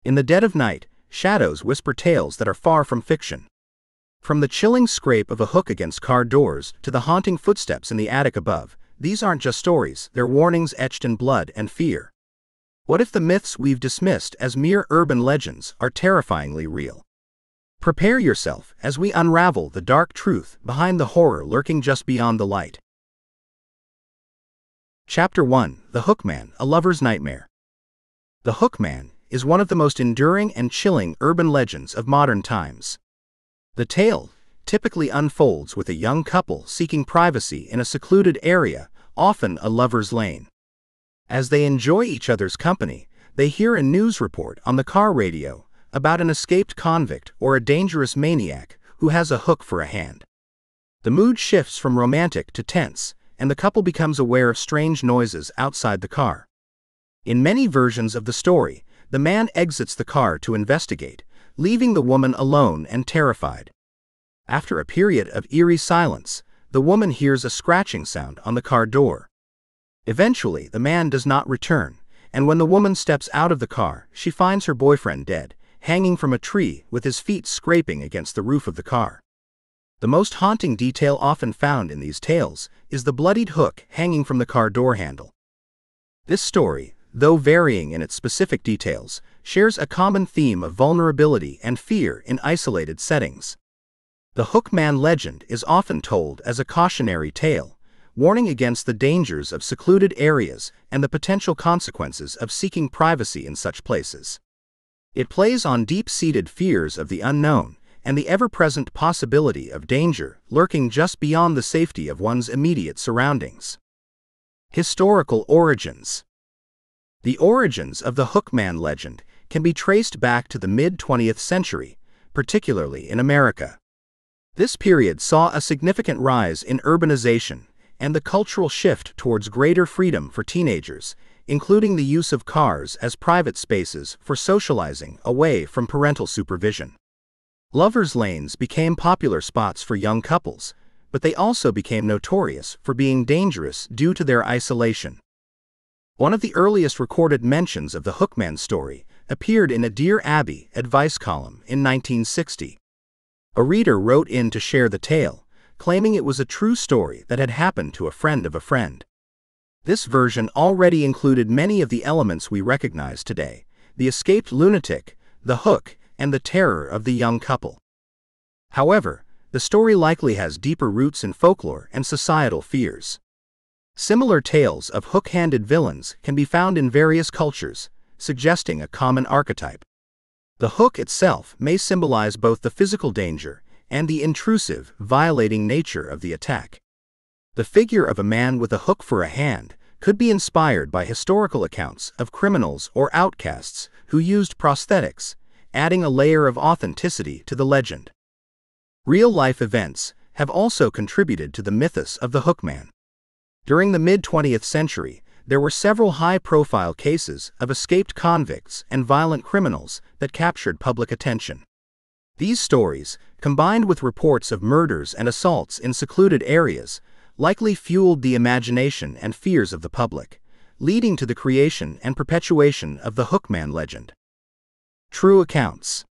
In the dead of night, shadows whisper tales that are far from fiction. From the chilling scrape of a hook against car doors to the haunting footsteps in the attic above, these aren't just stories, they're warnings etched in blood and fear. What if the myths we've dismissed as mere urban legends are terrifyingly real? Prepare yourself as we unravel the dark truth behind the horror lurking just beyond the light. Chapter 1: The Hookman, a Lover's Nightmare. The Hookman is one of the most enduring and chilling urban legends of modern times. The tale typically unfolds with a young couple seeking privacy in a secluded area, often a lover's lane. As they enjoy each other's company, they hear a news report on the car radio about an escaped convict or a dangerous maniac who has a hook for a hand. The mood shifts from romantic to tense, and the couple becomes aware of strange noises outside the car. In many versions of the story, the man exits the car to investigate, leaving the woman alone and terrified. After a period of eerie silence, the woman hears a scratching sound on the car door. Eventually, the man does not return, and when the woman steps out of the car, she finds her boyfriend dead, hanging from a tree with his feet scraping against the roof of the car. The most haunting detail often found in these tales is the bloodied hook hanging from the car door handle. This story, though varying in its specific details, shares a common theme of vulnerability and fear in isolated settings. The Hookman legend is often told as a cautionary tale, warning against the dangers of secluded areas and the potential consequences of seeking privacy in such places. It plays on deep-seated fears of the unknown and the ever-present possibility of danger lurking just beyond the safety of one's immediate surroundings. Historical origins. The origins of the Hookman legend can be traced back to the mid-20th century, particularly in America. This period saw a significant rise in urbanization and the cultural shift towards greater freedom for teenagers, including the use of cars as private spaces for socializing away from parental supervision. Lovers' lanes became popular spots for young couples, but they also became notorious for being dangerous due to their isolation. One of the earliest recorded mentions of the Hookman story appeared in a Dear Abby advice column in 1960. A reader wrote in to share the tale, claiming it was a true story that had happened to a friend of a friend. This version already included many of the elements we recognize today: the escaped lunatic, the hook, and the terror of the young couple. However, the story likely has deeper roots in folklore and societal fears. Similar tales of hook-handed villains can be found in various cultures, suggesting a common archetype. The hook itself may symbolize both the physical danger and the intrusive, violating nature of the attack. The figure of a man with a hook for a hand could be inspired by historical accounts of criminals or outcasts who used prosthetics, adding a layer of authenticity to the legend. Real-life events have also contributed to the mythos of the Hookman. During the mid-20th century, there were several high-profile cases of escaped convicts and violent criminals that captured public attention. These stories, combined with reports of murders and assaults in secluded areas, likely fueled the imagination and fears of the public, leading to the creation and perpetuation of the Hookman legend. True accounts.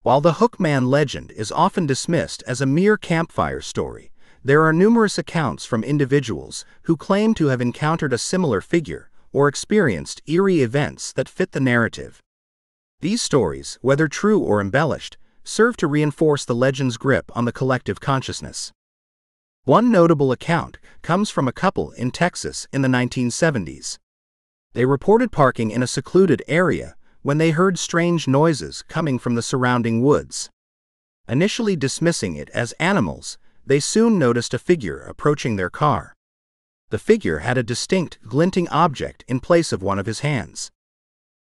While the Hookman legend is often dismissed as a mere campfire story, there are numerous accounts from individuals who claim to have encountered a similar figure or experienced eerie events that fit the narrative. These stories, whether true or embellished, serve to reinforce the legend's grip on the collective consciousness. One notable account comes from a couple in Texas in the 1970s. They reported parking in a secluded area when they heard strange noises coming from the surrounding woods. Initially dismissing it as animals, they soon noticed a figure approaching their car. The figure had a distinct, glinting object in place of one of his hands.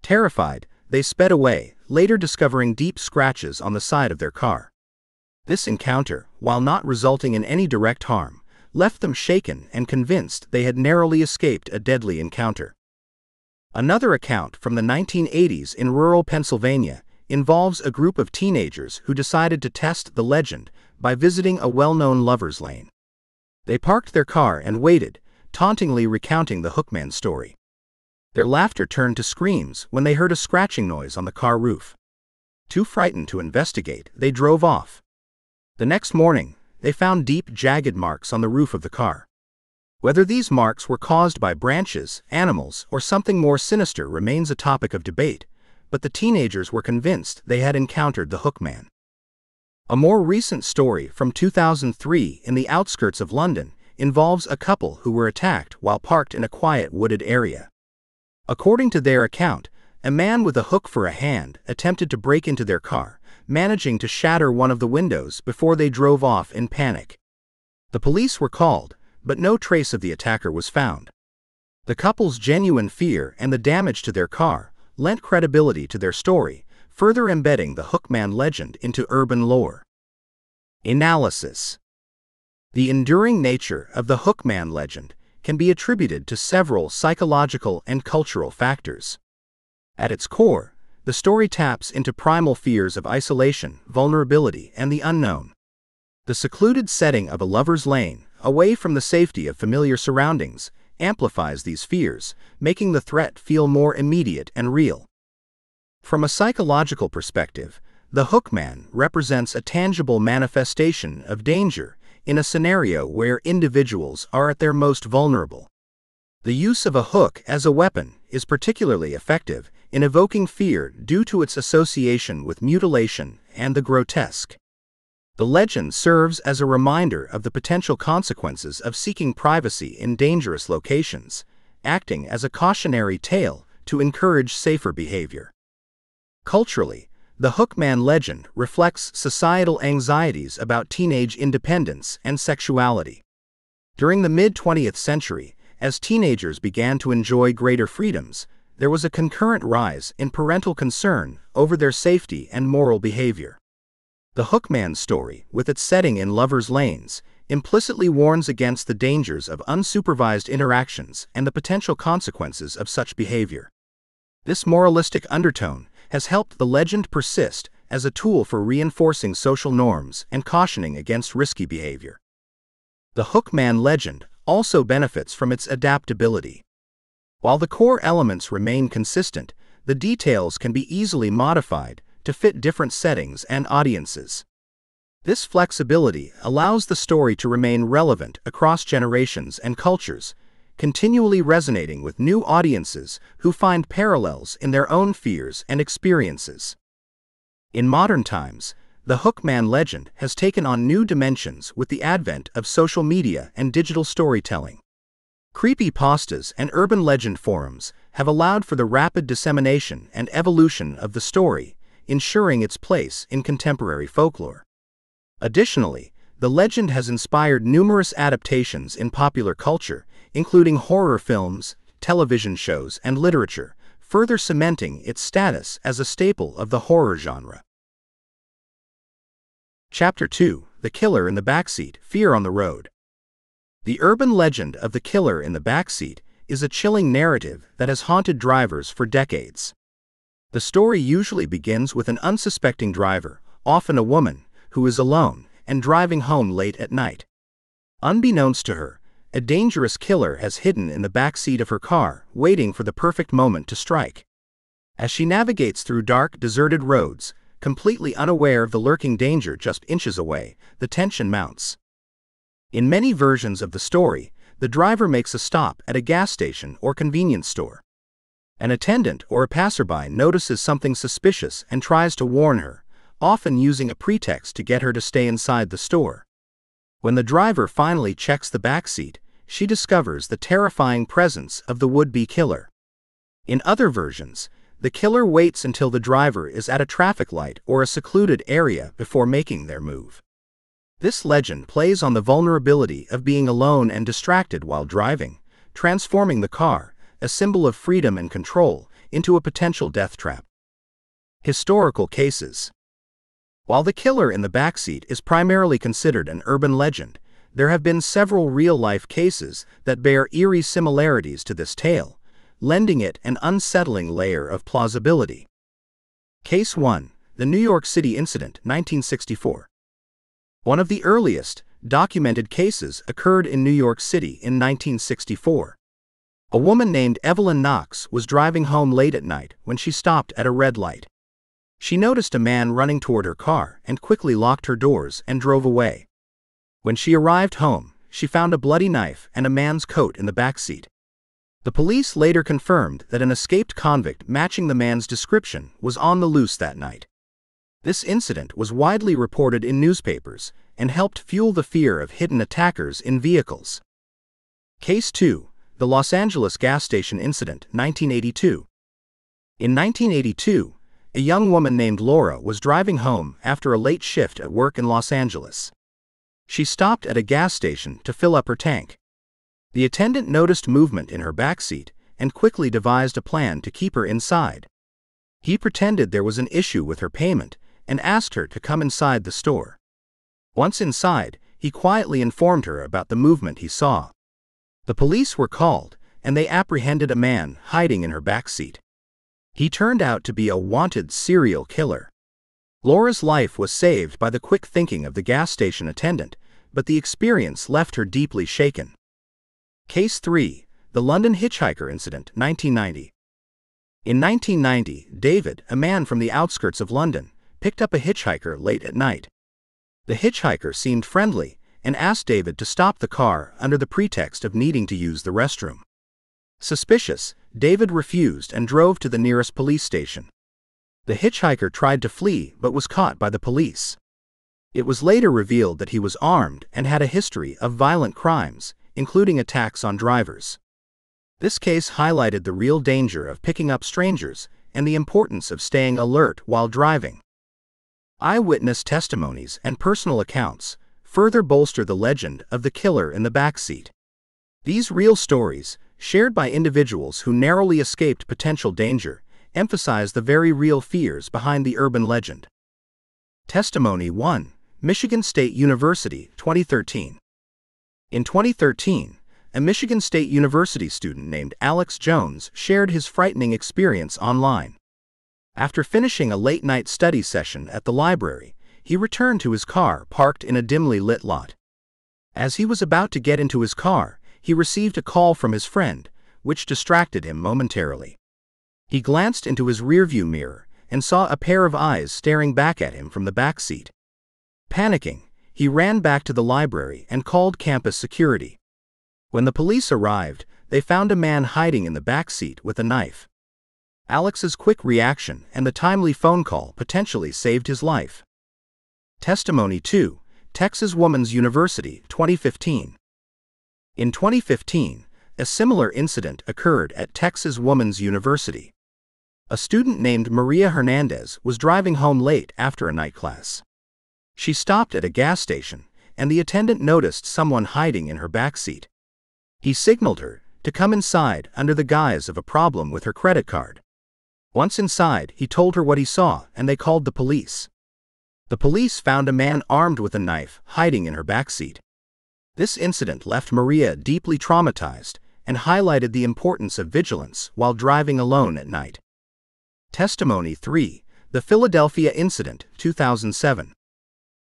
Terrified, they sped away, later discovering deep scratches on the side of their car. This encounter, while not resulting in any direct harm, left them shaken and convinced they had narrowly escaped a deadly encounter. Another account from the 1980s in rural Pennsylvania involves a group of teenagers who decided to test the legend by visiting a well-known lover's lane. They parked their car and waited, tauntingly recounting the Hookman story. Their laughter turned to screams when they heard a scratching noise on the car roof. Too frightened to investigate, they drove off. The next morning, they found deep, jagged marks on the roof of the car. Whether these marks were caused by branches, animals, or something more sinister remains a topic of debate, but the teenagers were convinced they had encountered the Hookman. A more recent story from 2003 in the outskirts of London involves a couple who were attacked while parked in a quiet wooded area. According to their account, a man with a hook for a hand attempted to break into their car, managing to shatter one of the windows before they drove off in panic. The police were called, but no trace of the attacker was found. The couple's genuine fear and the damage to their car lent credibility to their story, further embedding the Hookman legend into urban lore. Analysis. The enduring nature of the Hookman legend can be attributed to several psychological and cultural factors. At its core, the story taps into primal fears of isolation, vulnerability, and the unknown. The secluded setting of a lover's lane, away from the safety of familiar surroundings, amplifies these fears, making the threat feel more immediate and real. From a psychological perspective, the Hookman represents a tangible manifestation of danger in a scenario where individuals are at their most vulnerable. The use of a hook as a weapon is particularly effective in evoking fear due to its association with mutilation and the grotesque. The legend serves as a reminder of the potential consequences of seeking privacy in dangerous locations, acting as a cautionary tale to encourage safer behavior. Culturally, the Hookman legend reflects societal anxieties about teenage independence and sexuality. During the mid-20th century, as teenagers began to enjoy greater freedoms, there was a concurrent rise in parental concern over their safety and moral behavior. The Hookman story, with its setting in lovers' lanes, implicitly warns against the dangers of unsupervised interactions and the potential consequences of such behavior. This moralistic undertone has helped the legend persist as a tool for reinforcing social norms and cautioning against risky behavior. The Hookman legend also benefits from its adaptability. While the core elements remain consistent, the details can be easily modified to fit different settings and audiences. This flexibility allows the story to remain relevant across generations and cultures, continually resonating with new audiences who find parallels in their own fears and experiences. In modern times, the Hookman legend has taken on new dimensions with the advent of social media and digital storytelling. Creepypastas and urban legend forums have allowed for the rapid dissemination and evolution of the story, ensuring its place in contemporary folklore. Additionally, the legend has inspired numerous adaptations in popular culture, including horror films, television shows, and literature, further cementing its status as a staple of the horror genre. Chapter 2: The Killer in the Backseat, Fear on the Road. The urban legend of the killer in the backseat is a chilling narrative that has haunted drivers for decades. The story usually begins with an unsuspecting driver, often a woman, who is alone and driving home late at night. Unbeknownst to her, a dangerous killer has hidden in the backseat of her car, waiting for the perfect moment to strike. As she navigates through dark, deserted roads, completely unaware of the lurking danger just inches away, the tension mounts. In many versions of the story, the driver makes a stop at a gas station or convenience store. An attendant or a passerby notices something suspicious and tries to warn her, often using a pretext to get her to stay inside the store. When the driver finally checks the back seat, she discovers the terrifying presence of the would-be killer. In other versions, the killer waits until the driver is at a traffic light or a secluded area before making their move. This legend plays on the vulnerability of being alone and distracted while driving, transforming the car, a symbol of freedom and control, into a potential death trap. Historical cases. While the killer in the backseat is primarily considered an urban legend, there have been several real-life cases that bear eerie similarities to this tale, lending it an unsettling layer of plausibility. Case 1: The New York City Incident, 1964. One of the earliest documented cases occurred in New York City in 1964. A woman named Evelyn Knox was driving home late at night when she stopped at a red light. She noticed a man running toward her car and quickly locked her doors and drove away. When she arrived home, she found a bloody knife and a man's coat in the back seat. The police later confirmed that an escaped convict matching the man's description was on the loose that night. This incident was widely reported in newspapers and helped fuel the fear of hidden attackers in vehicles. Case 2. The Los Angeles Gas Station Incident, 1982. In 1982, a young woman named Laura was driving home after a late shift at work in Los Angeles. She stopped at a gas station to fill up her tank. The attendant noticed movement in her backseat and quickly devised a plan to keep her inside. He pretended there was an issue with her payment and asked her to come inside the store. Once inside, he quietly informed her about the movement he saw. The police were called, and they apprehended a man hiding in her backseat. He turned out to be a wanted serial killer. Laura's life was saved by the quick thinking of the gas station attendant, but the experience left her deeply shaken. Case 3. The London Hitchhiker Incident, 1990. In 1990, David, a man from the outskirts of London, picked up a hitchhiker late at night. The hitchhiker seemed friendly and asked David to stop the car under the pretext of needing to use the restroom. Suspicious, David refused and drove to the nearest police station. The hitchhiker tried to flee but was caught by the police. It was later revealed that he was armed and had a history of violent crimes, including attacks on drivers. This case highlighted the real danger of picking up strangers and the importance of staying alert while driving. Eyewitness testimonies and personal accounts further bolster the legend of the killer in the backseat. These real stories, shared by individuals who narrowly escaped potential danger, emphasize the very real fears behind the urban legend. Testimony 1. Michigan State University, 2013. In 2013, a Michigan State University student named Alex Jones shared his frightening experience online. After finishing a late-night study session at the library, he returned to his car parked in a dimly lit lot. As he was about to get into his car, he received a call from his friend, which distracted him momentarily. He glanced into his rearview mirror and saw a pair of eyes staring back at him from the back seat. Panicking, he ran back to the library and called campus security. When the police arrived, they found a man hiding in the back seat with a knife. Alex's quick reaction and the timely phone call potentially saved his life. Testimony 2. Texas Woman's University, 2015. In 2015, a similar incident occurred at Texas Woman's University. A student named Maria Hernandez was driving home late after a night class. She stopped at a gas station, and the attendant noticed someone hiding in her backseat. He signaled her to come inside under the guise of a problem with her credit card. Once inside, he told her what he saw, and they called the police. The police found a man armed with a knife hiding in her backseat. This incident left Maria deeply traumatized and highlighted the importance of vigilance while driving alone at night. Testimony 3. The Philadelphia Incident, 2007.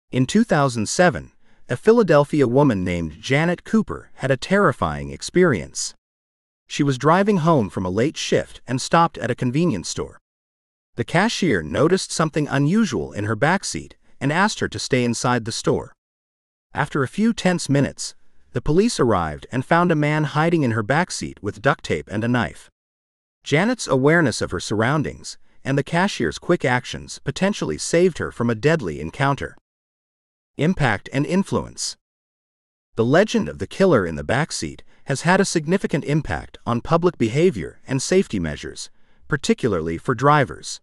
In 2007, a Philadelphia woman named Janet Cooper had a terrifying experience. She was driving home from a late shift and stopped at a convenience store. The cashier noticed something unusual in her backseat and asked her to stay inside the store. After a few tense minutes, the police arrived and found a man hiding in her backseat with duct tape and a knife. Janet's awareness of her surroundings and the cashier's quick actions potentially saved her from a deadly encounter. Impact and influence. The legend of the killer in the backseat has had a significant impact on public behavior and safety measures, particularly for drivers.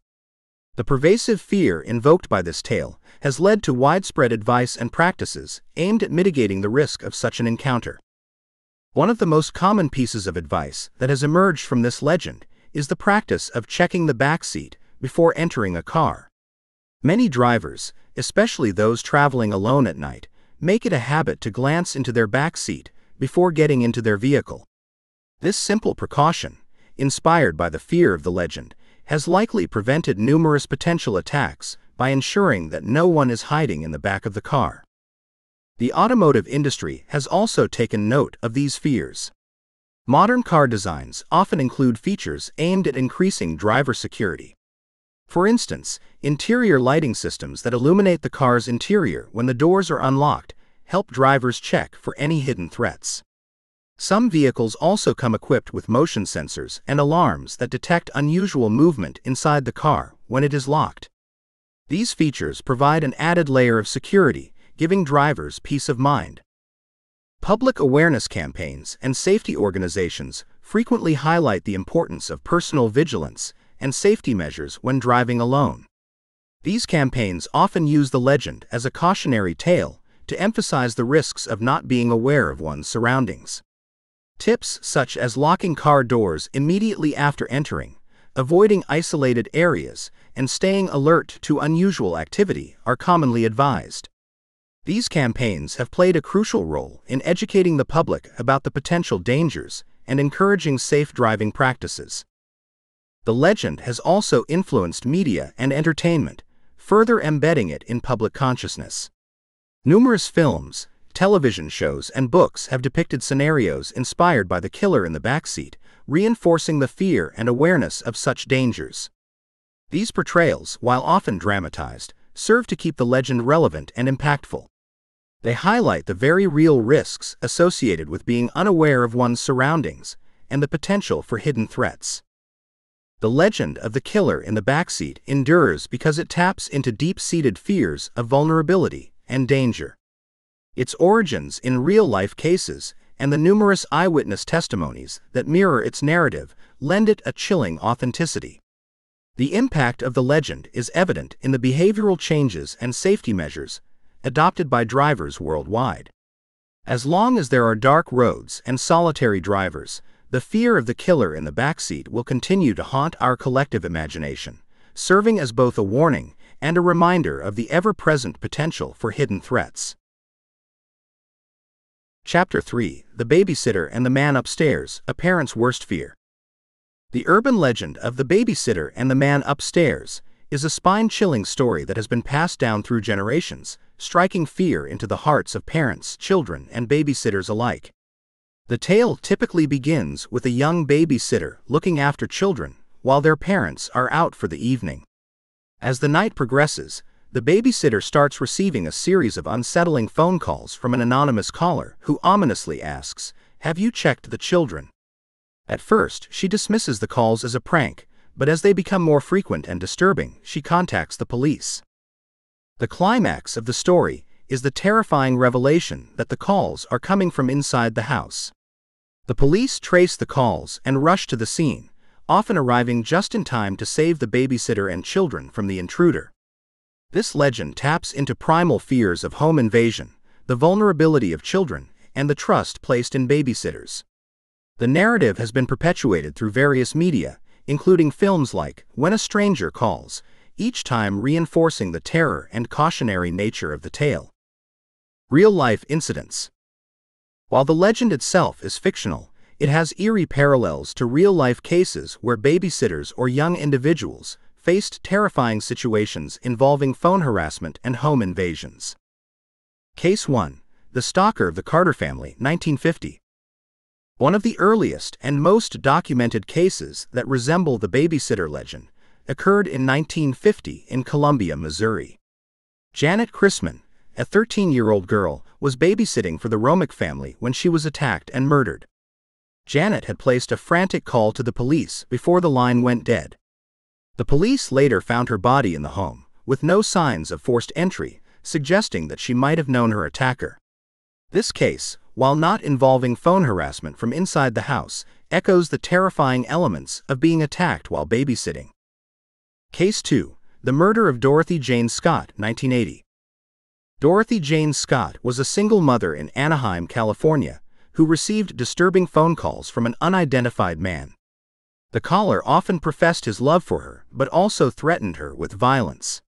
The pervasive fear invoked by this tale has led to widespread advice and practices aimed at mitigating the risk of such an encounter. One of the most common pieces of advice that has emerged from this legend is the practice of checking the backseat before entering a car. Many drivers, especially those traveling alone at night, make it a habit to glance into their backseat before getting into their vehicle. This simple precaution, inspired by the fear of the legend, has likely prevented numerous potential attacks by ensuring that no one is hiding in the back of the car. The automotive industry has also taken note of these fears. Modern car designs often include features aimed at increasing driver security. For instance, interior lighting systems that illuminate the car's interior when the doors are unlocked help drivers check for any hidden threats. Some vehicles also come equipped with motion sensors and alarms that detect unusual movement inside the car when it is locked. These features provide an added layer of security, giving drivers peace of mind. Public awareness campaigns and safety organizations frequently highlight the importance of personal vigilance and safety measures when driving alone. These campaigns often use the legend as a cautionary tale to emphasize the risks of not being aware of one's surroundings. Tips such as locking car doors immediately after entering, avoiding isolated areas, and staying alert to unusual activity are commonly advised. These campaigns have played a crucial role in educating the public about the potential dangers and encouraging safe driving practices. The legend has also influenced media and entertainment, further embedding it in public consciousness. Numerous films, television shows, and books have depicted scenarios inspired by the killer in the backseat, reinforcing the fear and awareness of such dangers. These portrayals, while often dramatized, serve to keep the legend relevant and impactful. They highlight the very real risks associated with being unaware of one's surroundings and the potential for hidden threats. The legend of the killer in the backseat endures because it taps into deep-seated fears of vulnerability and danger. Its origins in real-life cases and the numerous eyewitness testimonies that mirror its narrative lend it a chilling authenticity. The impact of the legend is evident in the behavioral changes and safety measures adopted by drivers worldwide. As long as there are dark roads and solitary drivers, the fear of the killer in the backseat will continue to haunt our collective imagination, serving as both a warning and a reminder of the ever-present potential for hidden threats. Chapter 3: The Babysitter and the Man Upstairs, a Parent's Worst Fear. The urban legend of the babysitter and the man upstairs is a spine-chilling story that has been passed down through generations, striking fear into the hearts of parents, children, and babysitters alike. The tale typically begins with a young babysitter looking after children while their parents are out for the evening. As the night progresses, the babysitter starts receiving a series of unsettling phone calls from an anonymous caller who ominously asks, "Have you checked the children?" At first, she dismisses the calls as a prank, but as they become more frequent and disturbing, she contacts the police. The climax of the story is the terrifying revelation that the calls are coming from inside the house. The police trace the calls and rush to the scene, often arriving just in time to save the babysitter and children from the intruder. This legend taps into primal fears of home invasion, the vulnerability of children, and the trust placed in babysitters. The narrative has been perpetuated through various media, including films like When a Stranger Calls, each time reinforcing the terror and cautionary nature of the tale. Real-life incidents. While the legend itself is fictional, it has eerie parallels to real-life cases where babysitters or young individuals faced terrifying situations involving phone harassment and home invasions. Case 1. The Stalker of the Carter Family, 1950. One of the earliest and most documented cases that resemble the babysitter legend occurred in 1950 in Columbia, Missouri. Janet Chrisman, a 13-year-old girl, was babysitting for the Romick family when she was attacked and murdered. Janet had placed a frantic call to the police before the line went dead. The police later found her body in the home, with no signs of forced entry, suggesting that she might have known her attacker. This case, while not involving phone harassment from inside the house, echoes the terrifying elements of being attacked while babysitting. Case 2. The Murder of Dorothy Jane Scott, 1980. Dorothy Jane Scott was a single mother in Anaheim, California, who received disturbing phone calls from an unidentified man. The caller often professed his love for her, but also threatened her with violence.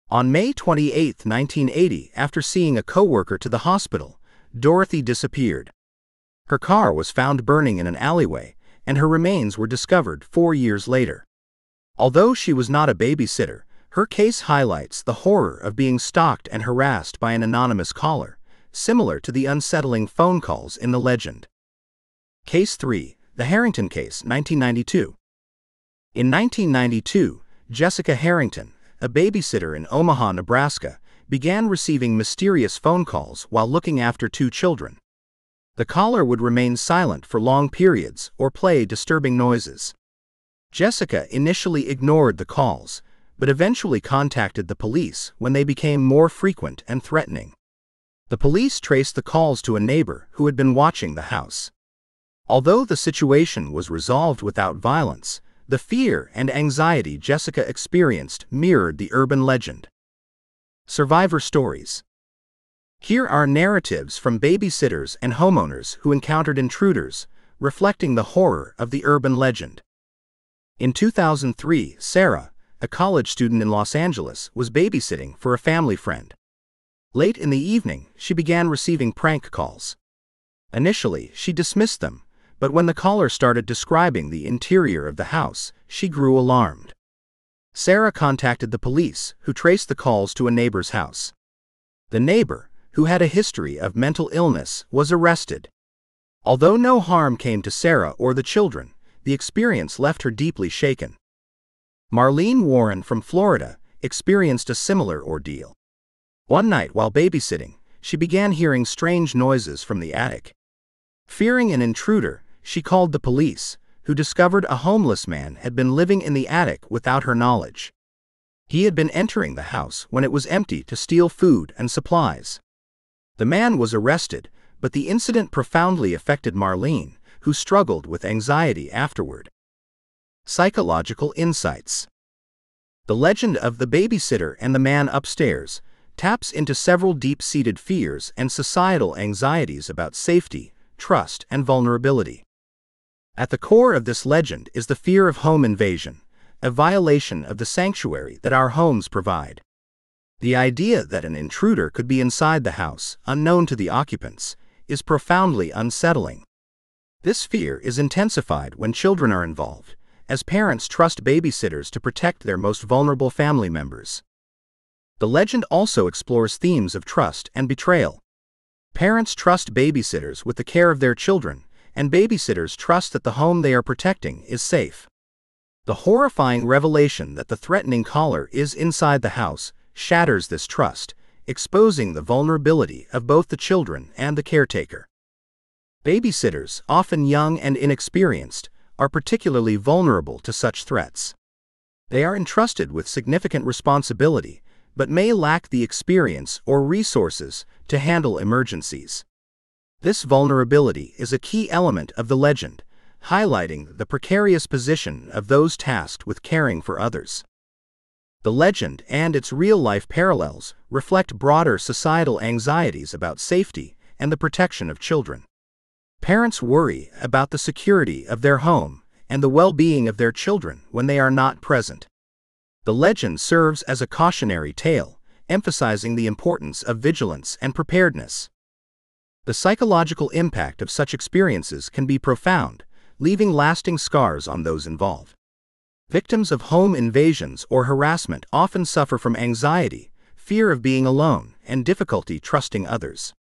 On May 28, 1980, after seeing a coworker to the hospital, Dorothy disappeared. Her car was found burning in an alleyway, and her remains were discovered 4 years later. Although she was not a babysitter, her case highlights the horror of being stalked and harassed by an anonymous caller, similar to the unsettling phone calls in the legend. Case 3. The Harrington Case, 1992. In 1992, Jessica Harrington, a babysitter in Omaha, Nebraska, began receiving mysterious phone calls while looking after two children. The caller would remain silent for long periods or play disturbing noises. Jessica initially ignored the calls, but eventually contacted the police when they became more frequent and threatening. The police traced the calls to a neighbor who had been watching the house. Although the situation was resolved without violence, the fear and anxiety Jessica experienced mirrored the urban legend. Survivor stories. Here are narratives from babysitters and homeowners who encountered intruders, reflecting the horror of the urban legend. In 2003, Sarah, a college student in Los Angeles, was babysitting for a family friend. Late in the evening, she began receiving prank calls. Initially, she dismissed them, but when the caller started describing the interior of the house, she grew alarmed. Sarah contacted the police, who traced the calls to a neighbor's house. The neighbor, who had a history of mental illness, was arrested. Although no harm came to Sarah or the children, the experience left her deeply shaken. Marlene Warren from Florida experienced a similar ordeal. One night while babysitting, she began hearing strange noises from the attic. Fearing an intruder, she called the police, who discovered a homeless man had been living in the attic without her knowledge. He had been entering the house when it was empty to steal food and supplies. The man was arrested, but the incident profoundly affected Marlene, who struggled with anxiety afterward. Psychological insights. The legend of the babysitter and the man upstairs taps into several deep-seated fears and societal anxieties about safety, trust, and vulnerability. At the core of this legend is the fear of home invasion, a violation of the sanctuary that our homes provide. The idea that an intruder could be inside the house, unknown to the occupants, is profoundly unsettling. This fear is intensified when children are involved, as parents trust babysitters to protect their most vulnerable family members. The legend also explores themes of trust and betrayal. Parents trust babysitters with the care of their children, and babysitters trust that the home they are protecting is safe. The horrifying revelation that the threatening caller is inside the house shatters this trust, exposing the vulnerability of both the children and the caretaker. Babysitters, often young and inexperienced, are particularly vulnerable to such threats. They are entrusted with significant responsibility, but may lack the experience or resources to handle emergencies. This vulnerability is a key element of the legend, highlighting the precarious position of those tasked with caring for others. The legend and its real-life parallels reflect broader societal anxieties about safety and the protection of children. Parents worry about the security of their home and the well-being of their children when they are not present. The legend serves as a cautionary tale, emphasizing the importance of vigilance and preparedness. The psychological impact of such experiences can be profound, leaving lasting scars on those involved. Victims of home invasions or harassment often suffer from anxiety, fear of being alone, and difficulty trusting others.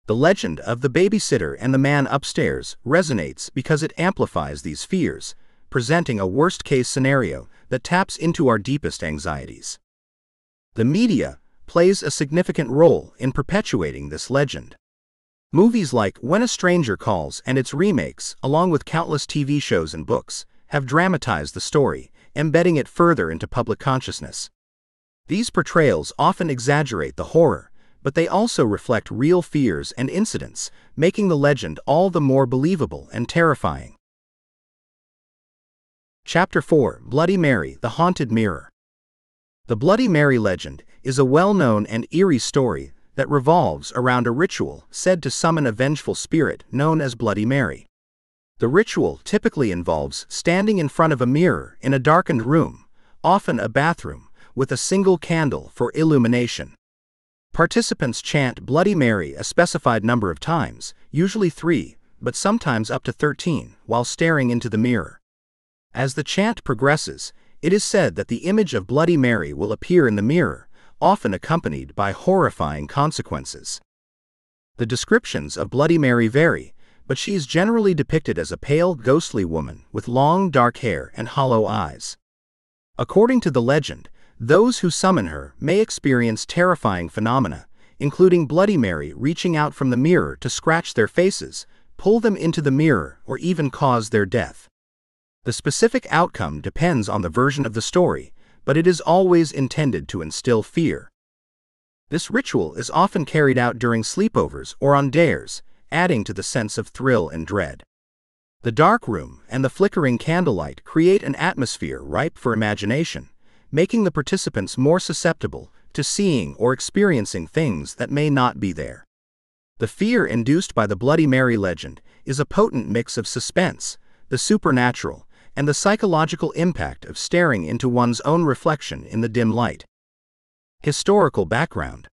The legend of the babysitter and the man upstairs resonates because it amplifies these fears, presenting a worst-case scenario that taps into our deepest anxieties. The media plays a significant role in perpetuating this legend. Movies like When a Stranger Calls and its remakes, along with countless TV shows and books, have dramatized the story, embedding it further into public consciousness. These portrayals often exaggerate the horror, but they also reflect real fears and incidents, making the legend all the more believable and terrifying. Chapter 4: Bloody Mary, the Haunted Mirror. The Bloody Mary legend is a well-known and eerie story that revolves around a ritual said to summon a vengeful spirit known as Bloody Mary. The ritual typically involves standing in front of a mirror in a darkened room, often a bathroom, with a single candle for illumination. Participants chant Bloody Mary a specified number of times, usually 3, but sometimes up to 13, while staring into the mirror. As the chant progresses, it is said that the image of Bloody Mary will appear in the mirror, often accompanied by horrifying consequences. The descriptions of Bloody Mary vary, but she is generally depicted as a pale, ghostly woman with long, dark hair and hollow eyes. According to the legend, those who summon her may experience terrifying phenomena, including Bloody Mary reaching out from the mirror to scratch their faces, pull them into the mirror, or even cause their death. The specific outcome depends on the version of the story, but it is always intended to instill fear. This ritual is often carried out during sleepovers or on dares, adding to the sense of thrill and dread. The dark room and the flickering candlelight create an atmosphere ripe for imagination, making the participants more susceptible to seeing or experiencing things that may not be there. The fear induced by the Bloody Mary legend is a potent mix of suspense, the supernatural, and the psychological impact of staring into one's own reflection in the dim light. Historical background.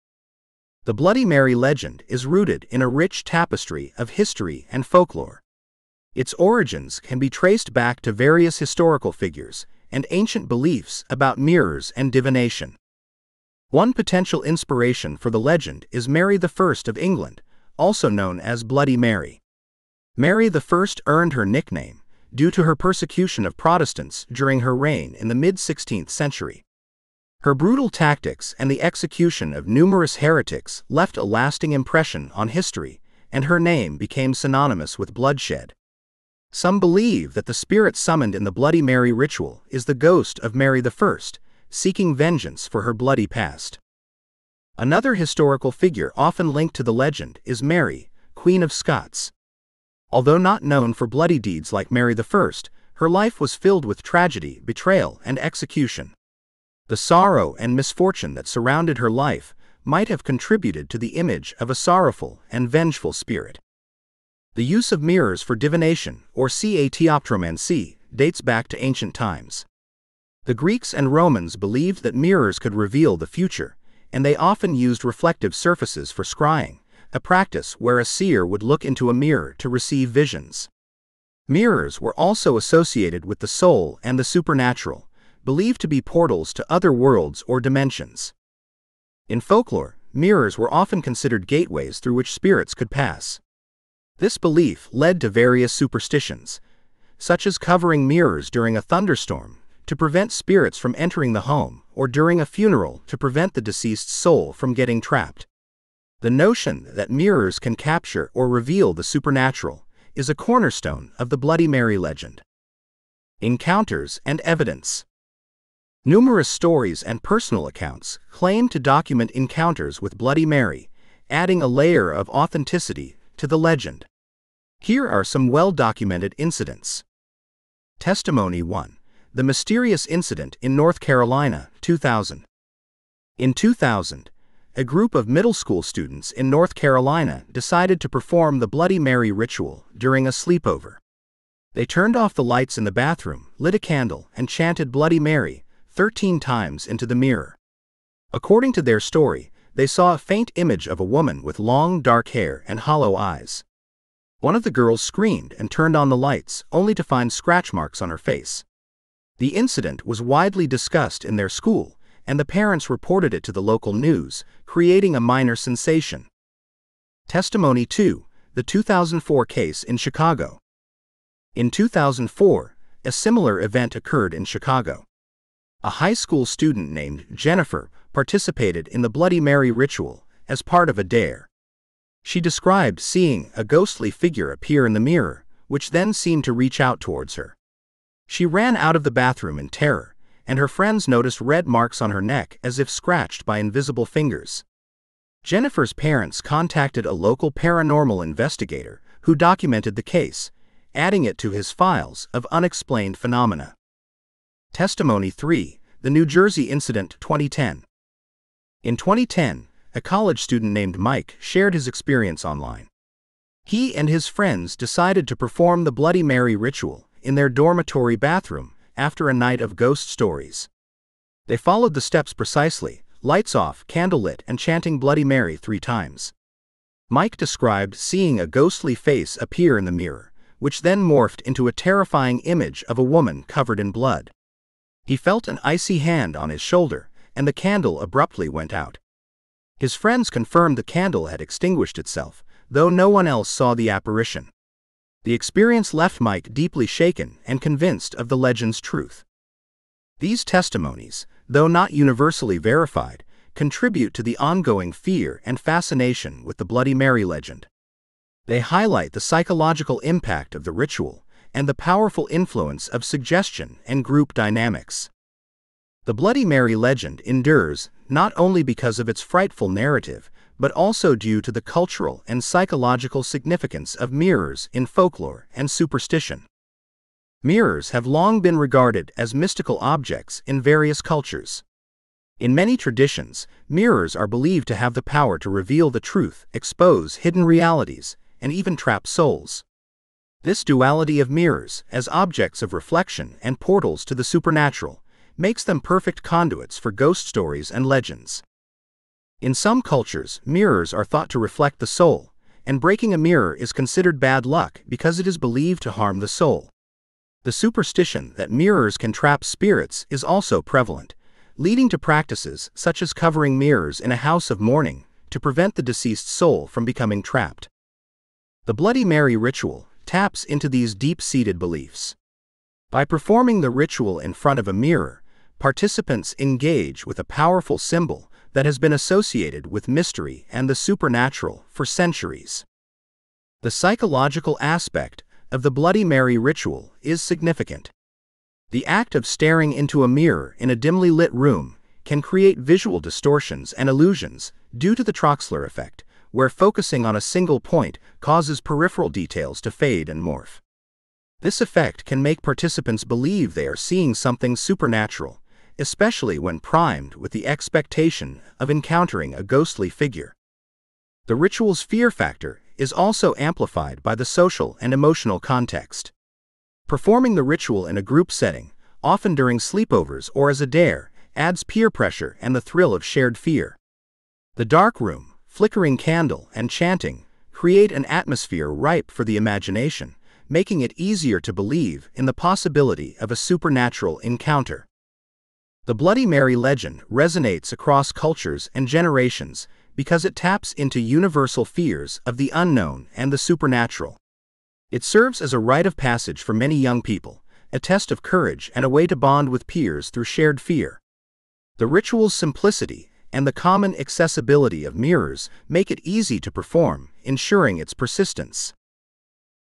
The Bloody Mary legend is rooted in a rich tapestry of history and folklore. Its origins can be traced back to various historical figures and ancient beliefs about mirrors and divination. One potential inspiration for the legend is Mary I of England, also known as Bloody Mary. Mary I earned her nickname due to her persecution of Protestants during her reign in the mid-16th century. Her brutal tactics and the execution of numerous heretics left a lasting impression on history, and her name became synonymous with bloodshed. Some believe that the spirit summoned in the Bloody Mary ritual is the ghost of Mary I, seeking vengeance for her bloody past. Another historical figure often linked to the legend is Mary, Queen of Scots. Although not known for bloody deeds like Mary I, her life was filled with tragedy, betrayal, and execution. The sorrow and misfortune that surrounded her life might have contributed to the image of a sorrowful and vengeful spirit. The use of mirrors for divination, or catoptromancy, dates back to ancient times. The Greeks and Romans believed that mirrors could reveal the future, and they often used reflective surfaces for scrying, a practice where a seer would look into a mirror to receive visions. Mirrors were also associated with the soul and the supernatural, believed to be portals to other worlds or dimensions. In folklore, mirrors were often considered gateways through which spirits could pass. This belief led to various superstitions, such as covering mirrors during a thunderstorm to prevent spirits from entering the home, or during a funeral to prevent the deceased's soul from getting trapped. The notion that mirrors can capture or reveal the supernatural is a cornerstone of the Bloody Mary legend. Encounters and evidence. Numerous stories and personal accounts claim to document encounters with Bloody Mary, adding a layer of authenticity to the legend. Here are some well-documented incidents. Testimony 1. The mysterious incident in North Carolina, 2000. In 2000, a group of middle school students in North Carolina decided to perform the Bloody Mary ritual during a sleepover. They turned off the lights in the bathroom, lit a candle, and chanted Bloody Mary 13 times into the mirror. According to their story, they saw a faint image of a woman with long dark hair and hollow eyes. One of the girls screamed and turned on the lights, only to find scratch marks on her face. The incident was widely discussed in their school, and the parents reported it to the local news, creating a minor sensation. Testimony 2. The 2004 case in Chicago. In 2004, a similar event occurred in Chicago. A high school student named Jennifer participated in the Bloody Mary ritual as part of a dare. She described seeing a ghostly figure appear in the mirror, which then seemed to reach out towards her. She ran out of the bathroom in terror, and her friends noticed red marks on her neck as if scratched by invisible fingers. Jennifer's parents contacted a local paranormal investigator who documented the case, adding it to his files of unexplained phenomena. Testimony 3. The New Jersey Incident, 2010. In 2010, a college student named Mike shared his experience online. He and his friends decided to perform the Bloody Mary ritual in their dormitory bathroom after a night of ghost stories. They followed the steps precisely, lights off, candle lit, and chanting Bloody Mary 3 times. Mike described seeing a ghostly face appear in the mirror, which then morphed into a terrifying image of a woman covered in blood. He felt an icy hand on his shoulder, and the candle abruptly went out. His friends confirmed the candle had extinguished itself, though no one else saw the apparition. The experience left Mike deeply shaken and convinced of the legend's truth. These testimonies, though not universally verified, contribute to the ongoing fear and fascination with the Bloody Mary legend. They highlight the psychological impact of the ritual and the powerful influence of suggestion and group dynamics. The Bloody Mary legend endures not only because of its frightful narrative, but also due to the cultural and psychological significance of mirrors in folklore and superstition. Mirrors have long been regarded as mystical objects in various cultures. In many traditions, mirrors are believed to have the power to reveal the truth, expose hidden realities, and even trap souls. This duality of mirrors, as objects of reflection and portals to the supernatural, makes them perfect conduits for ghost stories and legends. In some cultures, mirrors are thought to reflect the soul, and breaking a mirror is considered bad luck because it is believed to harm the soul. The superstition that mirrors can trap spirits is also prevalent, leading to practices such as covering mirrors in a house of mourning to prevent the deceased soul from becoming trapped. The Bloody Mary ritual taps into these deep-seated beliefs. By performing the ritual in front of a mirror, participants engage with a powerful symbol that has been associated with mystery and the supernatural for centuries. The psychological aspect of the Bloody Mary ritual is significant. The act of staring into a mirror in a dimly lit room can create visual distortions and illusions due to the Troxler effect, where focusing on a single point causes peripheral details to fade and morph. This effect can make participants believe they are seeing something supernatural, especially when primed with the expectation of encountering a ghostly figure. The ritual's fear factor is also amplified by the social and emotional context. Performing the ritual in a group setting, often during sleepovers or as a dare, adds peer pressure and the thrill of shared fear. The dark room, flickering candle, and chanting create an atmosphere ripe for the imagination, making it easier to believe in the possibility of a supernatural encounter. The Bloody Mary legend resonates across cultures and generations because it taps into universal fears of the unknown and the supernatural. It serves as a rite of passage for many young people, a test of courage and a way to bond with peers through shared fear. The ritual's simplicity and the common accessibility of mirrors make it easy to perform, ensuring its persistence.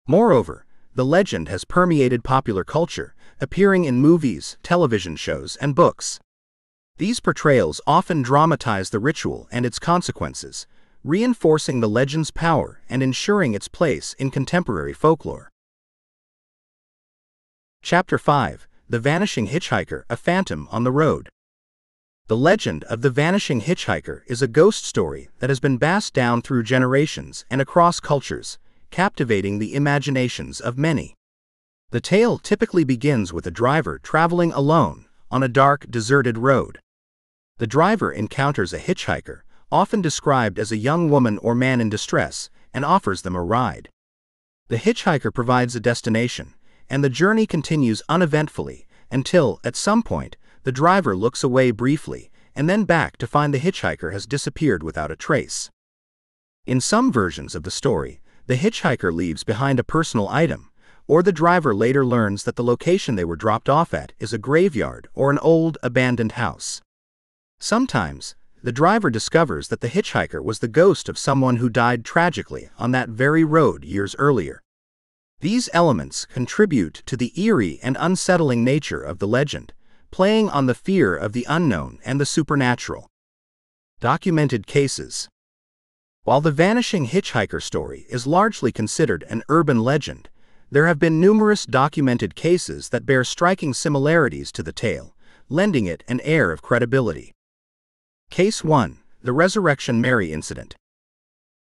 Moreover, the legend has permeated popular culture, appearing in movies, television shows, and books. These portrayals often dramatize the ritual and its consequences, reinforcing the legend's power and ensuring its place in contemporary folklore. Chapter 5: The Vanishing Hitchhiker, a Phantom on the Road. The legend of the Vanishing Hitchhiker is a ghost story that has been passed down through generations and across cultures, captivating the imaginations of many. The tale typically begins with a driver traveling alone on a dark, deserted road. The driver encounters a hitchhiker, often described as a young woman or man in distress, and offers them a ride. The hitchhiker provides a destination, and the journey continues uneventfully until, at some point, the driver looks away briefly and then back to find the hitchhiker has disappeared without a trace. In some versions of the story, the hitchhiker leaves behind a personal item, or the driver later learns that the location they were dropped off at is a graveyard or an old, abandoned house. Sometimes, the driver discovers that the hitchhiker was the ghost of someone who died tragically on that very road years earlier. These elements contribute to the eerie and unsettling nature of the legend, playing on the fear of the unknown and the supernatural. Documented cases. While the Vanishing Hitchhiker story is largely considered an urban legend, there have been numerous documented cases that bear striking similarities to the tale, lending it an air of credibility. Case 1: The Resurrection Mary Incident.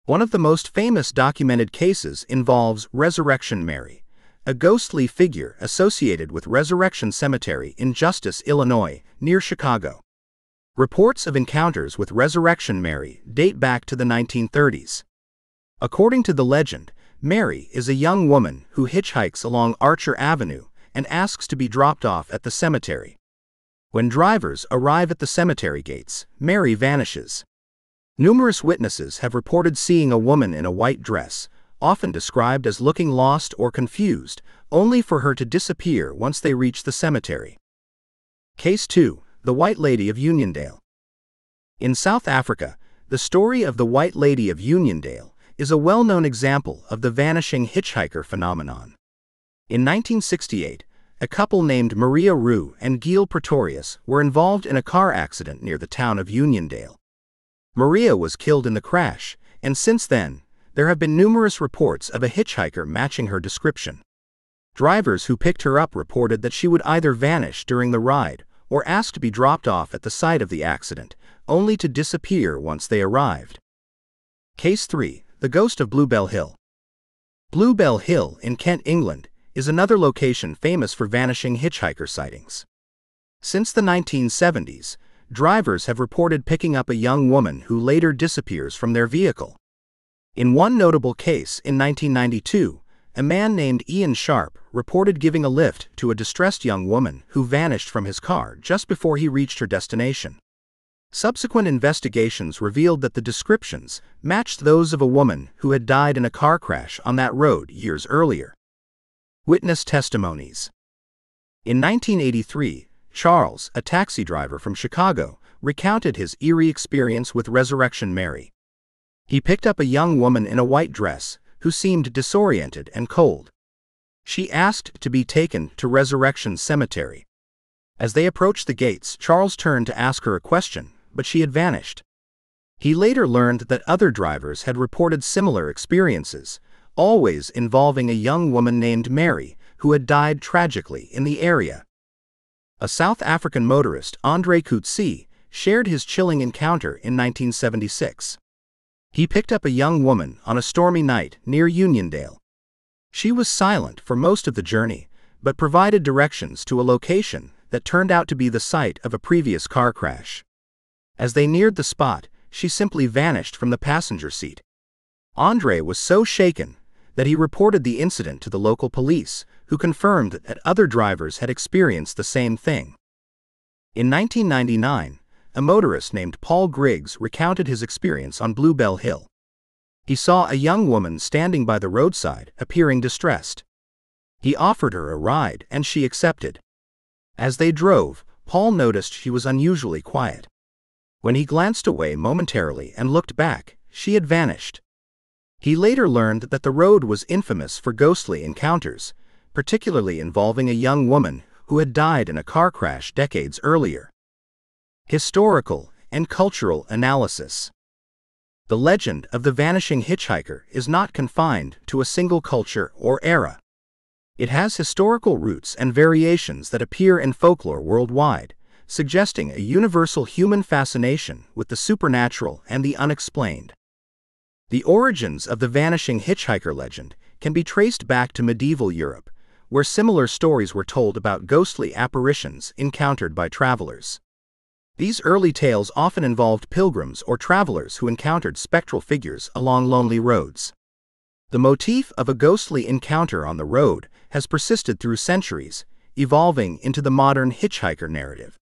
One of the most famous documented cases involves Resurrection Mary, a ghostly figure associated with Resurrection Cemetery in Justice, Illinois, near Chicago. Reports of encounters with Resurrection Mary date back to the 1930s. According to the legend, Mary is a young woman who hitchhikes along Archer Avenue and asks to be dropped off at the cemetery. When drivers arrive at the cemetery gates, Mary vanishes. Numerous witnesses have reported seeing a woman in a white dress, often described as looking lost or confused, only for her to disappear once they reach the cemetery. Case 2. The White Lady of Uniondale. In South Africa, the story of the White Lady of Uniondale is a well-known example of the vanishing hitchhiker phenomenon. In 1968, a couple named Maria Rue and Giel Pretorius were involved in a car accident near the town of Uniondale. Maria was killed in the crash, and since then, there have been numerous reports of a hitchhiker matching her description. Drivers who picked her up reported that she would either vanish during the ride or ask to be dropped off at the site of the accident, only to disappear once they arrived. Case 3. The Ghost of Bluebell Hill. Bluebell Hill in Kent, England, is another location famous for vanishing hitchhiker sightings. Since the 1970s, drivers have reported picking up a young woman who later disappears from their vehicle. In one notable case in 1992, a man named Ian Sharp reported giving a lift to a distressed young woman who vanished from his car just before he reached her destination. Subsequent investigations revealed that the descriptions matched those of a woman who had died in a car crash on that road years earlier. Witness testimonies. In 1983, Charles, a taxi driver from Chicago, recounted his eerie experience with Resurrection Mary. He picked up a young woman in a white dress who seemed disoriented and cold. She asked to be taken to Resurrection Cemetery. As they approached the gates, Charles turned to ask her a question, but she had vanished. He later learned that other drivers had reported similar experiences, always involving a young woman named Mary, who had died tragically in the area. A South African motorist, Andre Coetzee, shared his chilling encounter in 1976. He picked up a young woman on a stormy night near Uniondale. She was silent for most of the journey, but provided directions to a location that turned out to be the site of a previous car crash. As they neared the spot, she simply vanished from the passenger seat. Andre was so shaken that he reported the incident to the local police, who confirmed that other drivers had experienced the same thing. In 1999, a motorist named Paul Griggs recounted his experience on Bluebell Hill. He saw a young woman standing by the roadside, appearing distressed. He offered her a ride, and she accepted. As they drove, Paul noticed she was unusually quiet. When he glanced away momentarily and looked back, she had vanished. He later learned that the road was infamous for ghostly encounters, particularly involving a young woman who had died in a car crash decades earlier. Historical and cultural analysis. The legend of the vanishing hitchhiker is not confined to a single culture or era. It has historical roots and variations that appear in folklore worldwide, suggesting a universal human fascination with the supernatural and the unexplained. The origins of the vanishing hitchhiker legend can be traced back to medieval Europe, where similar stories were told about ghostly apparitions encountered by travelers. These early tales often involved pilgrims or travelers who encountered spectral figures along lonely roads. The motif of a ghostly encounter on the road has persisted through centuries, evolving into the modern hitchhiker narrative.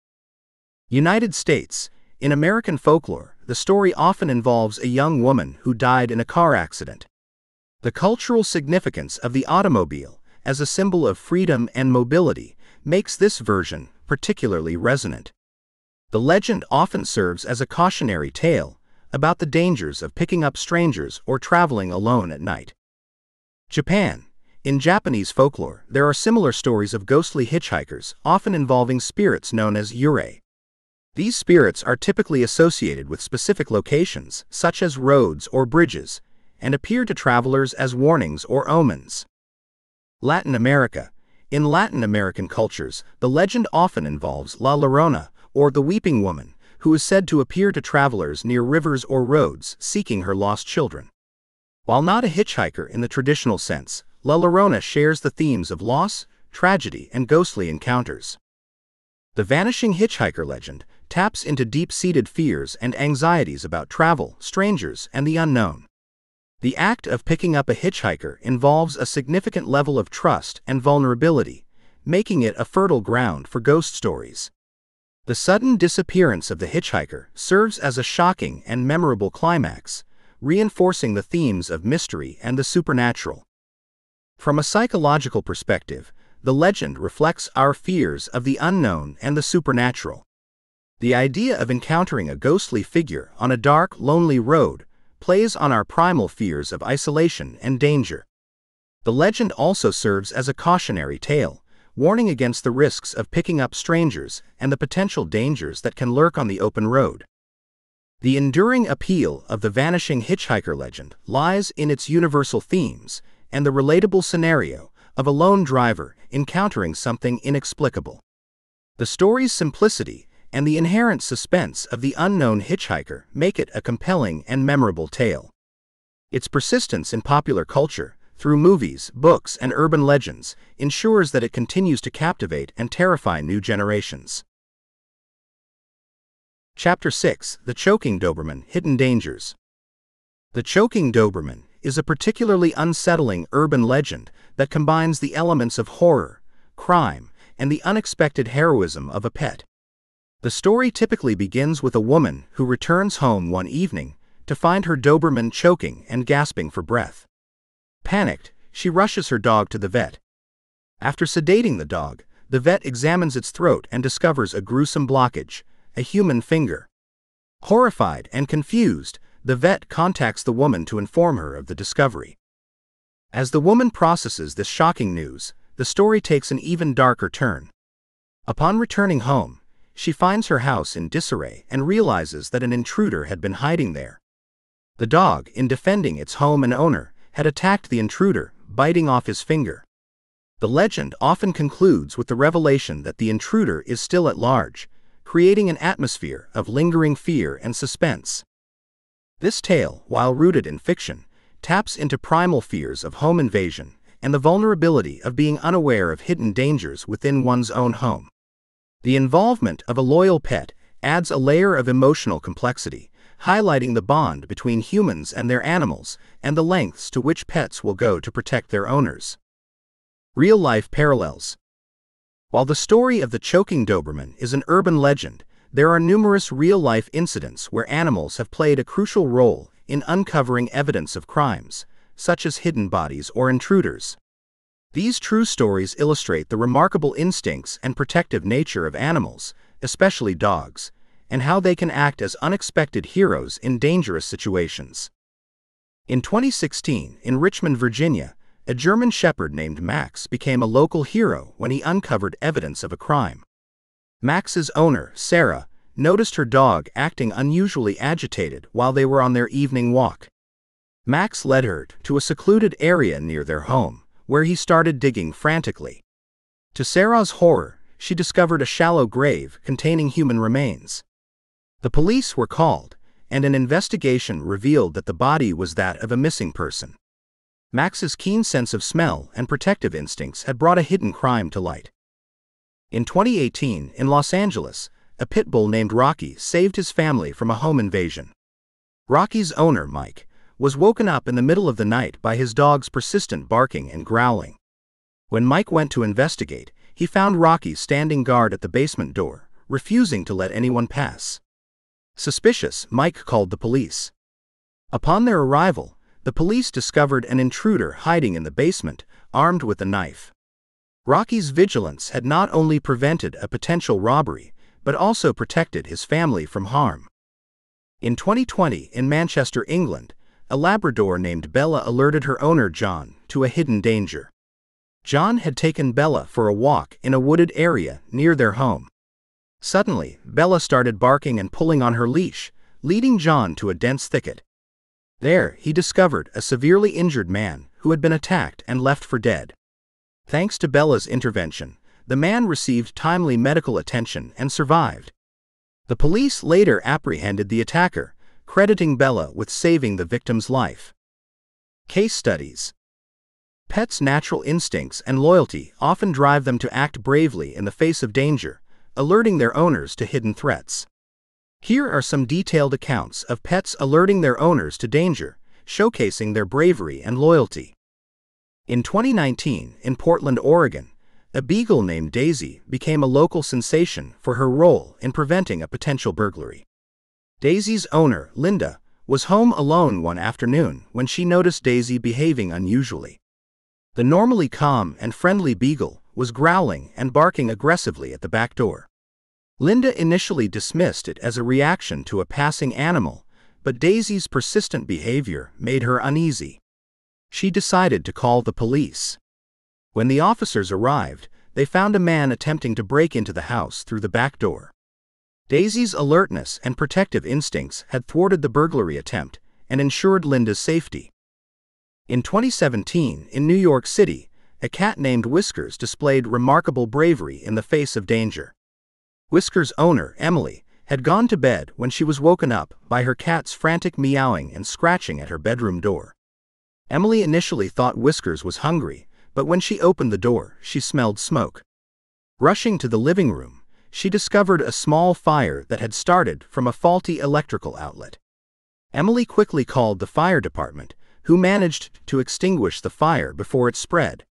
United States. In American folklore, the story often involves a young woman who died in a car accident. The cultural significance of the automobile, as a symbol of freedom and mobility, makes this version particularly resonant. The legend often serves as a cautionary tale about the dangers of picking up strangers or traveling alone at night. Japan. In Japanese folklore, there are similar stories of ghostly hitchhikers, often involving spirits known as eerie. These spirits are typically associated with specific locations, such as roads or bridges, and appear to travelers as warnings or omens. Latin America. In Latin American cultures, the legend often involves La Llorona, or the Weeping Woman, who is said to appear to travelers near rivers or roads seeking her lost children. While not a hitchhiker in the traditional sense, La Llorona shares the themes of loss, tragedy, and ghostly encounters. The vanishing hitchhiker legend taps into deep-seated fears and anxieties about travel, strangers, and the unknown. The act of picking up a hitchhiker involves a significant level of trust and vulnerability, making it a fertile ground for ghost stories. The sudden disappearance of the hitchhiker serves as a shocking and memorable climax, reinforcing the themes of mystery and the supernatural. From a psychological perspective, the legend reflects our fears of the unknown and the supernatural. The idea of encountering a ghostly figure on a dark, lonely road plays on our primal fears of isolation and danger. The legend also serves as a cautionary tale, warning against the risks of picking up strangers and the potential dangers that can lurk on the open road. The enduring appeal of the Vanishing Hitchhiker legend lies in its universal themes and the relatable scenario of a lone driver encountering something inexplicable. The story's simplicity and the inherent suspense of the unknown hitchhiker make it a compelling and memorable tale. Its persistence in popular culture, through movies, books, and urban legends, ensures that it continues to captivate and terrify new generations. Chapter 6: The Choking Doberman, Hidden Dangers. The Choking Doberman is a particularly unsettling urban legend that combines the elements of horror, crime, and the unexpected heroism of a pet. The story typically begins with a woman who returns home one evening to find her Doberman choking and gasping for breath. Panicked, she rushes her dog to the vet. After sedating the dog, the vet examines its throat and discovers a gruesome blockage, a human finger. Horrified and confused, the vet contacts the woman to inform her of the discovery. As the woman processes this shocking news, the story takes an even darker turn. Upon returning home, she finds her house in disarray and realizes that an intruder had been hiding there. The dog, in defending its home and owner, had attacked the intruder, biting off his finger. The legend often concludes with the revelation that the intruder is still at large, creating an atmosphere of lingering fear and suspense. This tale, while rooted in fiction, taps into primal fears of home invasion and the vulnerability of being unaware of hidden dangers within one's own home. The involvement of a loyal pet adds a layer of emotional complexity, highlighting the bond between humans and their animals and the lengths to which pets will go to protect their owners. Real-life parallels. While the story of the Choking Doberman is an urban legend, there are numerous real-life incidents where animals have played a crucial role in uncovering evidence of crimes, such as hidden bodies or intruders. These true stories illustrate the remarkable instincts and protective nature of animals, especially dogs, and how they can act as unexpected heroes in dangerous situations. In 2016, in Richmond, Virginia, a German Shepherd named Max became a local hero when he uncovered evidence of a crime. Max's owner, Sarah, noticed her dog acting unusually agitated while they were on their evening walk. Max led her to a secluded area near their home, where he started digging frantically. To Sarah's horror, she discovered a shallow grave containing human remains. The police were called, and an investigation revealed that the body was that of a missing person. Max's keen sense of smell and protective instincts had brought a hidden crime to light. In 2018, in Los Angeles, a pit bull named Rocky saved his family from a home invasion. Rocky's owner, Mike, was woken up in the middle of the night by his dog's persistent barking and growling. When Mike went to investigate, he found Rocky standing guard at the basement door, refusing to let anyone pass. Suspicious, Mike called the police. Upon their arrival, the police discovered an intruder hiding in the basement, armed with a knife. Rocky's vigilance had not only prevented a potential robbery, but also protected his family from harm. In 2020, in Manchester, England, a Labrador named Bella alerted her owner John to a hidden danger. John had taken Bella for a walk in a wooded area near their home. Suddenly, Bella started barking and pulling on her leash, leading John to a dense thicket. There, he discovered a severely injured man who had been attacked and left for dead. Thanks to Bella's intervention, the man received timely medical attention and survived. The police later apprehended the attacker, crediting Bella with saving the victim's life. Case studies. Pets' natural instincts and loyalty often drive them to act bravely in the face of danger, alerting their owners to hidden threats. Here are some detailed accounts of pets alerting their owners to danger, showcasing their bravery and loyalty. In 2019, in Portland, Oregon, a beagle named Daisy became a local sensation for her role in preventing a potential burglary. Daisy's owner, Linda, was home alone one afternoon when she noticed Daisy behaving unusually. The normally calm and friendly beagle was growling and barking aggressively at the back door. Linda initially dismissed it as a reaction to a passing animal, but Daisy's persistent behavior made her uneasy. She decided to call the police. When the officers arrived, they found a man attempting to break into the house through the back door. Daisy's alertness and protective instincts had thwarted the burglary attempt and ensured Linda's safety. In 2017, in New York City, a cat named Whiskers displayed remarkable bravery in the face of danger. Whiskers' owner, Emily, had gone to bed when she was woken up by her cat's frantic meowing and scratching at her bedroom door. Emily initially thought Whiskers was hungry, but when she opened the door, she smelled smoke. Rushing to the living room, she discovered a small fire that had started from a faulty electrical outlet. Emily quickly called the fire department, who managed to extinguish the fire before it spread.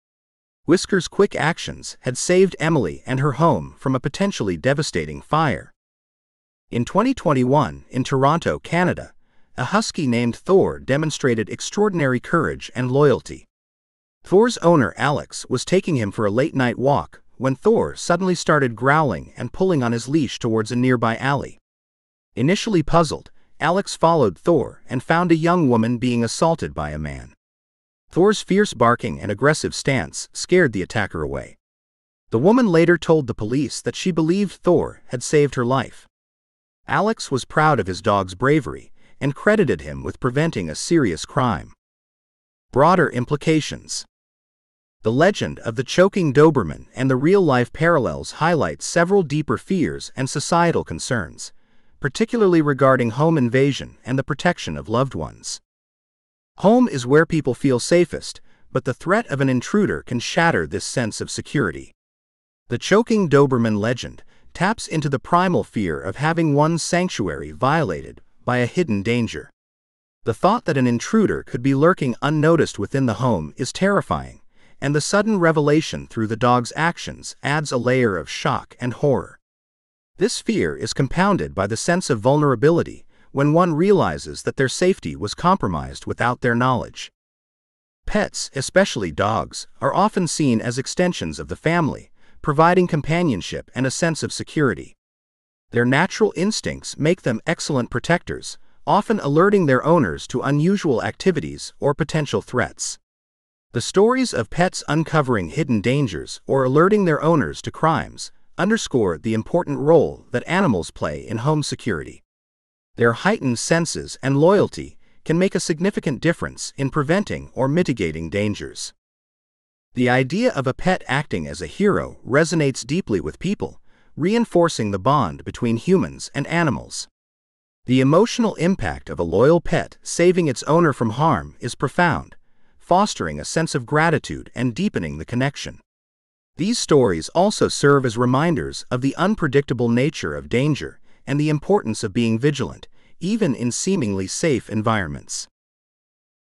Whiskers' quick actions had saved Emily and her home from a potentially devastating fire. In 2021, in Toronto, Canada, a husky named Thor demonstrated extraordinary courage and loyalty. Thor's owner, Alex, was taking him for a late-night walk when Thor suddenly started growling and pulling on his leash towards a nearby alley. Initially puzzled, Alex followed Thor and found a young woman being assaulted by a man. Thor's fierce barking and aggressive stance scared the attacker away. The woman later told the police that she believed Thor had saved her life. Alex was proud of his dog's bravery and credited him with preventing a serious crime. Broader implications. The legend of the Choking Doberman and the real-life parallels highlight several deeper fears and societal concerns, particularly regarding home invasion and the protection of loved ones. Home is where people feel safest, but the threat of an intruder can shatter this sense of security. The Choking Doberman legend taps into the primal fear of having one's sanctuary violated by a hidden danger. The thought that an intruder could be lurking unnoticed within the home is terrifying, and the sudden revelation through the dog's actions adds a layer of shock and horror. This fear is compounded by the sense of vulnerability when one realizes that their safety was compromised without their knowledge. Pets, especially dogs, are often seen as extensions of the family, providing companionship and a sense of security. Their natural instincts make them excellent protectors, often alerting their owners to unusual activities or potential threats. The stories of pets uncovering hidden dangers or alerting their owners to crimes underscore the important role that animals play in home security. Their heightened senses and loyalty can make a significant difference in preventing or mitigating dangers. The idea of a pet acting as a hero resonates deeply with people, reinforcing the bond between humans and animals. The emotional impact of a loyal pet saving its owner from harm is profound, fostering a sense of gratitude and deepening the connection. These stories also serve as reminders of the unpredictable nature of danger and the importance of being vigilant, even in seemingly safe environments.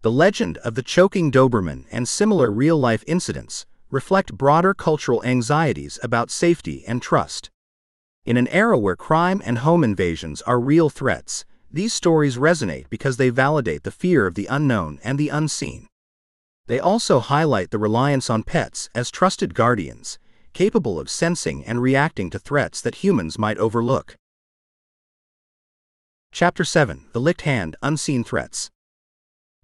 The legend of the Choking Doberman and similar real-life incidents reflect broader cultural anxieties about safety and trust. In an era where crime and home invasions are real threats, these stories resonate because they validate the fear of the unknown and the unseen. They also highlight the reliance on pets as trusted guardians, capable of sensing and reacting to threats that humans might overlook. Chapter 7: The Licked Hand, Unseen Threats.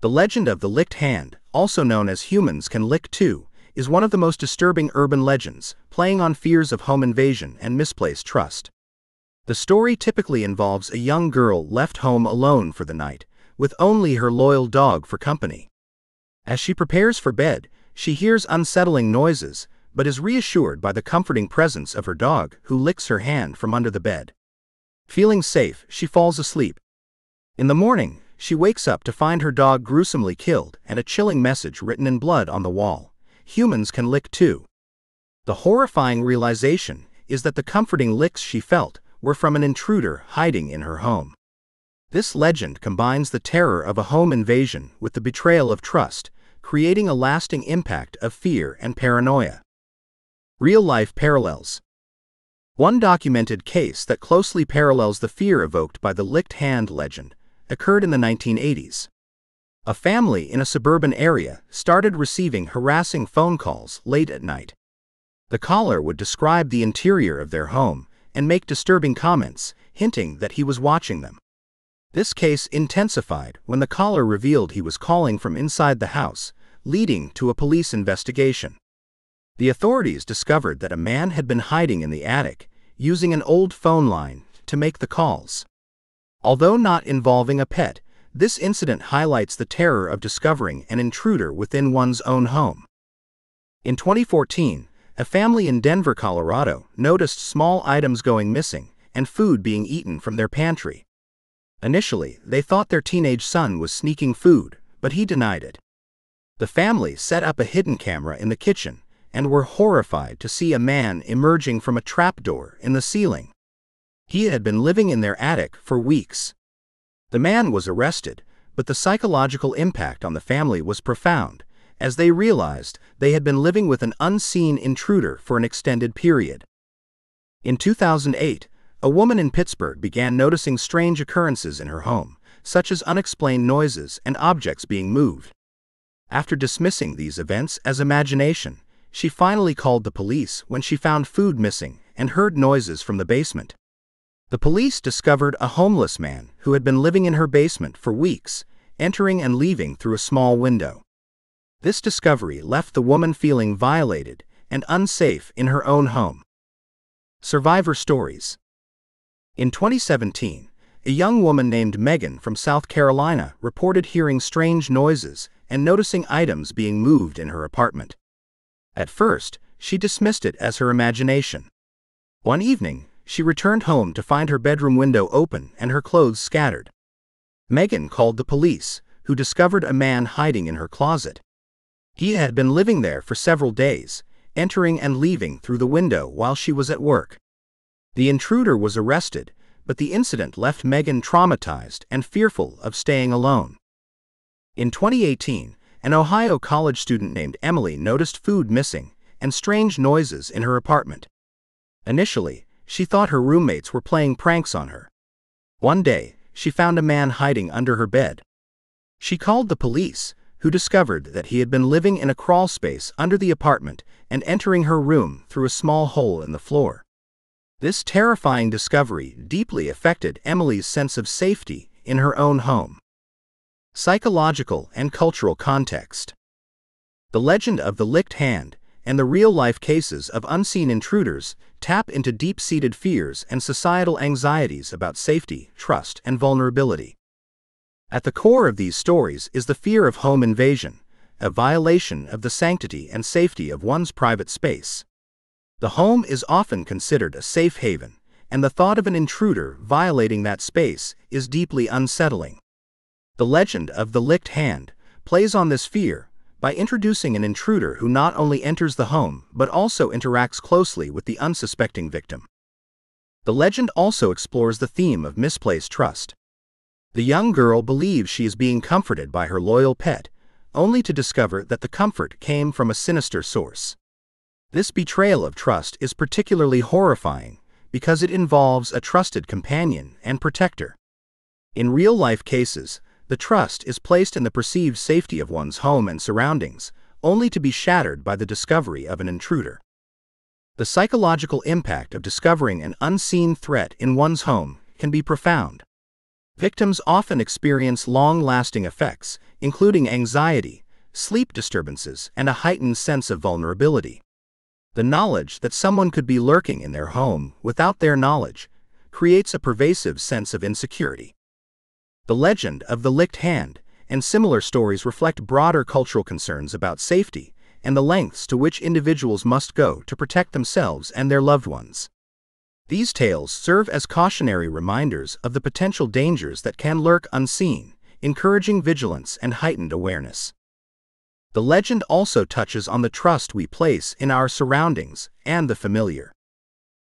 The legend of the licked hand, also known as humans can lick too, is one of the most disturbing urban legends, playing on fears of home invasion and misplaced trust. The story typically involves a young girl left home alone for the night, with only her loyal dog for company. As she prepares for bed, she hears unsettling noises, but is reassured by the comforting presence of her dog, who licks her hand from under the bed. Feeling safe, she falls asleep. In the morning, she wakes up to find her dog gruesomely killed and a chilling message written in blood on the wall: "Humans can lick too." The horrifying realization is that the comforting licks she felt were from an intruder hiding in her home. This legend combines the terror of a home invasion with the betrayal of trust, creating a lasting impact of fear and paranoia. Real-life parallels. One documented case that closely parallels the fear evoked by the licked hand legend: occurred in the 1980s. A family in a suburban area started receiving harassing phone calls late at night. The caller would describe the interior of their home and make disturbing comments, hinting that he was watching them. This case intensified when the caller revealed he was calling from inside the house, leading to a police investigation. The authorities discovered that a man had been hiding in the attic, using an old phone line to make the calls. Although not involving a pet, this incident highlights the terror of discovering an intruder within one's own home. In 2014, a family in Denver, Colorado, noticed small items going missing and food being eaten from their pantry. Initially, they thought their teenage son was sneaking food, but he denied it. The family set up a hidden camera in the kitchen and were horrified to see a man emerging from a trapdoor in the ceiling. He had been living in their attic for weeks. The man was arrested, but the psychological impact on the family was profound, as they realized they had been living with an unseen intruder for an extended period. In 2008, a woman in Pittsburgh began noticing strange occurrences in her home, such as unexplained noises and objects being moved. After dismissing these events as imagination, she finally called the police when she found food missing and heard noises from the basement. The police discovered a homeless man who had been living in her basement for weeks, entering and leaving through a small window. This discovery left the woman feeling violated and unsafe in her own home. Survivor stories. In 2017, a young woman named Megan from South Carolina reported hearing strange noises and noticing items being moved in her apartment. At first, she dismissed it as her imagination. One evening, she returned home to find her bedroom window open and her clothes scattered. Megan called the police, who discovered a man hiding in her closet. He had been living there for several days, entering and leaving through the window while she was at work. The intruder was arrested, but the incident left Megan traumatized and fearful of staying alone. In 2018, an Ohio college student named Emily noticed food missing and strange noises in her apartment. Initially, she thought her roommates were playing pranks on her. One day, she found a man hiding under her bed. She called the police, who discovered that he had been living in a crawl space under the apartment and entering her room through a small hole in the floor. This terrifying discovery deeply affected Emily's sense of safety in her own home. Psychological and cultural context. The legend of the licked hand and the real-life cases of unseen intruders tap into deep-seated fears and societal anxieties about safety, trust, and vulnerability. At the core of these stories is the fear of home invasion, a violation of the sanctity and safety of one's private space. The home is often considered a safe haven, and the thought of an intruder violating that space is deeply unsettling. The legend of the licked hand plays on this fear by introducing an intruder who not only enters the home but also interacts closely with the unsuspecting victim. The legend also explores the theme of misplaced trust. The young girl believes she is being comforted by her loyal pet, only to discover that the comfort came from a sinister source. This betrayal of trust is particularly horrifying because it involves a trusted companion and protector. In real-life cases, the trust is placed in the perceived safety of one's home and surroundings, only to be shattered by the discovery of an intruder. The psychological impact of discovering an unseen threat in one's home can be profound. Victims often experience long-lasting effects, including anxiety, sleep disturbances, and a heightened sense of vulnerability. The knowledge that someone could be lurking in their home without their knowledge creates a pervasive sense of insecurity. The legend of the licked hand and similar stories reflect broader cultural concerns about safety and the lengths to which individuals must go to protect themselves and their loved ones. These tales serve as cautionary reminders of the potential dangers that can lurk unseen, encouraging vigilance and heightened awareness. The legend also touches on the trust we place in our surroundings and the familiar.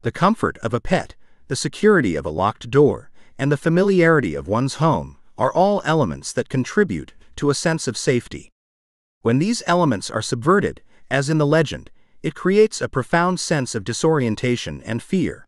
The comfort of a pet, the security of a locked door, and the familiarity of one's home are all elements that contribute to a sense of safety. When these elements are subverted, as in the legend, it creates a profound sense of disorientation and fear.